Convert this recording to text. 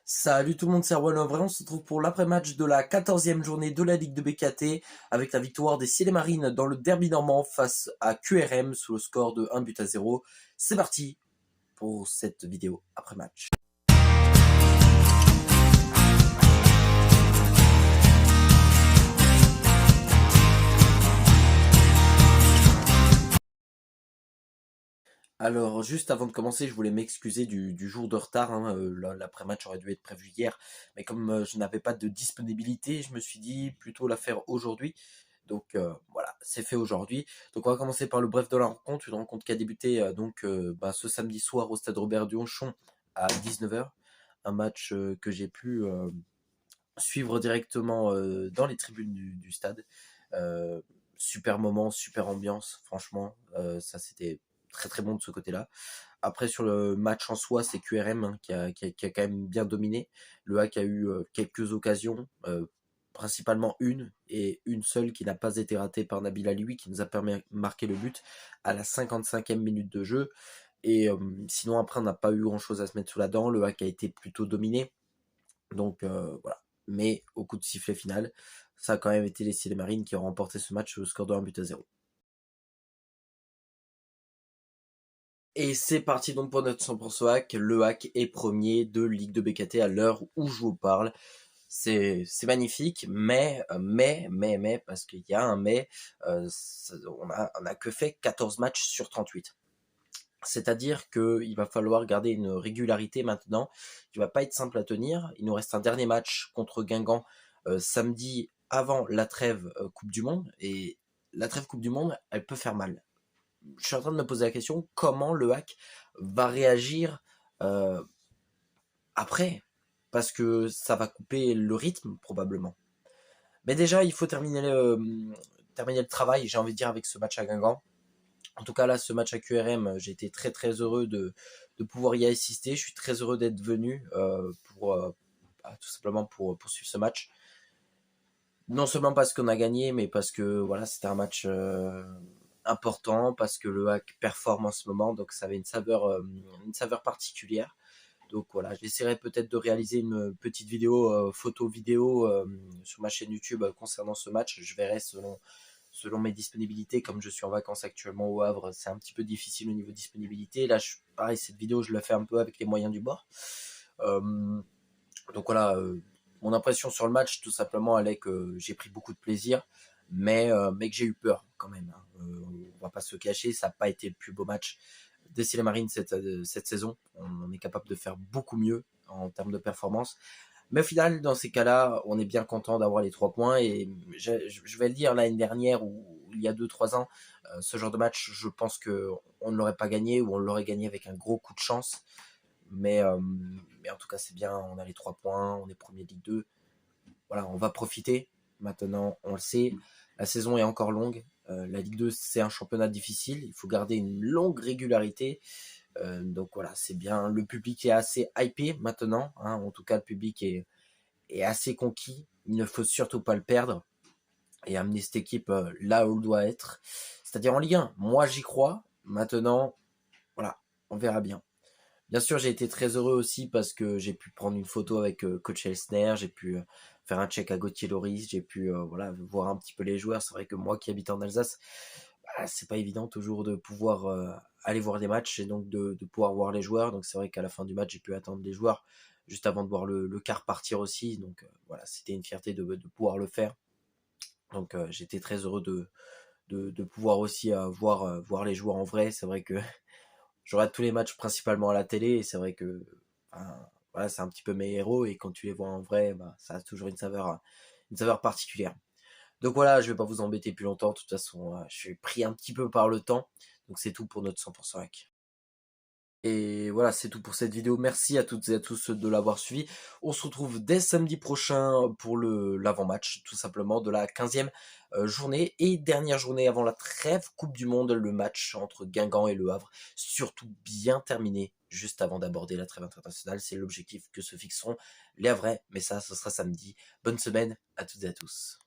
Salut tout le monde, c'est Erwan Lovray. On se retrouve pour l'après-match de la 14e journée de la Ligue de BKT avec la victoire des Ciel et Marines dans le derby normand face à QRM sous le score de 1-0. C'est parti pour cette vidéo après-match. Alors, juste avant de commencer, je voulais m'excuser du jour de retard. L'après-match aurait dû être prévu hier, mais comme je n'avais pas de disponibilité, je me suis dit plutôt la faire aujourd'hui. Donc voilà, c'est fait aujourd'hui. Donc on va commencer par le bref de la rencontre, une rencontre qui a débuté ce samedi soir au stade Robert Duonchon à 19h. Un match que j'ai pu suivre directement dans les tribunes du stade. Super moment, super ambiance, franchement, ça c'était très très bon de ce côté-là. Après sur le match en soi, c'est QRM qui a quand même bien dominé. Le HAC a eu quelques occasions, principalement une seule qui n'a pas été ratée par Nabil Alioui, qui nous a permis de marquer le but à la 55e minute de jeu. Et sinon après on n'a pas eu grand chose à se mettre sous la dent. Le HAC a été plutôt dominé. Donc voilà. Mais au coup de sifflet final, ça a quand même été les Ciel et Marines qui ont remporté ce match au score de 1-0. Et c'est parti donc pour notre 100% hack. Le hack est premier de Ligue de BKT à l'heure où je vous parle. C'est magnifique, mais, parce qu'il y a un mais, on a que fait 14 matchs sur 38. C'est-à-dire qu'il va falloir garder une régularité maintenant qui va pas être simple à tenir. Il nous reste un dernier match contre Guingamp samedi avant la trêve Coupe du Monde. Et la trêve Coupe du Monde, elle peut faire mal. Je suis en train de me poser la question, comment le hack va réagir euh, après? Parce que ça va couper le rythme probablement. Mais déjà, il faut terminer le travail, j'ai envie de dire, avec ce match à Guingamp. En tout cas, là, ce match à QRM, j'ai été très très heureux de pouvoir y assister. Je suis très heureux d'être venu tout simplement pour poursuivre ce match. Non seulement parce qu'on a gagné, mais parce que voilà, c'était un match important, parce que le hack performe en ce moment, donc ça avait une saveur particulière. Donc voilà, j'essaierai peut-être de réaliser une petite vidéo, photo-vidéo sur ma chaîne YouTube concernant ce match. Je verrai selon mes disponibilités. Comme je suis en vacances actuellement au Havre, c'est un petit peu difficile au niveau disponibilité. Là, pareil, cette vidéo, je la fais un peu avec les moyens du bord. Donc voilà, mon impression sur le match, tout simplement, elle est que j'ai pris beaucoup de plaisir, mais que j'ai eu peur quand même. On va pas se cacher, ça n'a pas été le plus beau match des Ciel et Marines cette saison. On est capable de faire beaucoup mieux en termes de performance. Mais au final, dans ces cas-là, on est bien content d'avoir les 3 points. Et je vais le dire, l'année dernière ou il y a 2-3 ans, ce genre de match, je pense qu'on ne l'aurait pas gagné ou on l'aurait gagné avec un gros coup de chance. Mais en tout cas, c'est bien, on a les 3 points, on est premier de Ligue 2. Voilà, on va profiter. Maintenant, on le sait, la saison est encore longue. La Ligue 2, c'est un championnat difficile. Il faut garder une longue régularité. Donc voilà, c'est bien. Le public est assez hypé maintenant. En tout cas, le public est assez conquis. Il ne faut surtout pas le perdre et amener cette équipe là où elle doit être. C'est-à-dire en Ligue 1. Moi, j'y crois. Maintenant, voilà, on verra bien. Bien sûr, j'ai été très heureux aussi parce que j'ai pu prendre une photo avec coach Elsner, j'ai pu faire un check à Gauthier Loris, j'ai pu voilà, voir un petit peu les joueurs. C'est vrai que moi qui habite en Alsace, c'est pas évident toujours de pouvoir aller voir des matchs et donc de pouvoir voir les joueurs. Donc c'est vrai qu'à la fin du match, j'ai pu attendre les joueurs juste avant de voir le quart partir aussi. Donc voilà, c'était une fierté de pouvoir le faire. Donc j'étais très heureux de pouvoir aussi voir les joueurs en vrai. C'est vrai que je regarde tous les matchs principalement à la télé et c'est vrai que voilà, c'est un petit peu mes héros et quand tu les vois en vrai, ça a toujours une saveur particulière. Donc voilà, je vais pas vous embêter plus longtemps. De toute façon, je suis pris un petit peu par le temps. Donc c'est tout pour notre 100% hack. Et voilà, c'est tout pour cette vidéo. Merci à toutes et à tous de l'avoir suivi. On se retrouve dès samedi prochain pour l'avant-match, tout simplement, de la 15e journée et dernière journée avant la trêve Coupe du Monde, le match entre Guingamp et Le Havre. Surtout bien terminé, juste avant d'aborder la trêve internationale. C'est l'objectif que se fixeront les Havrais. Mais ça, ce sera samedi. Bonne semaine à toutes et à tous.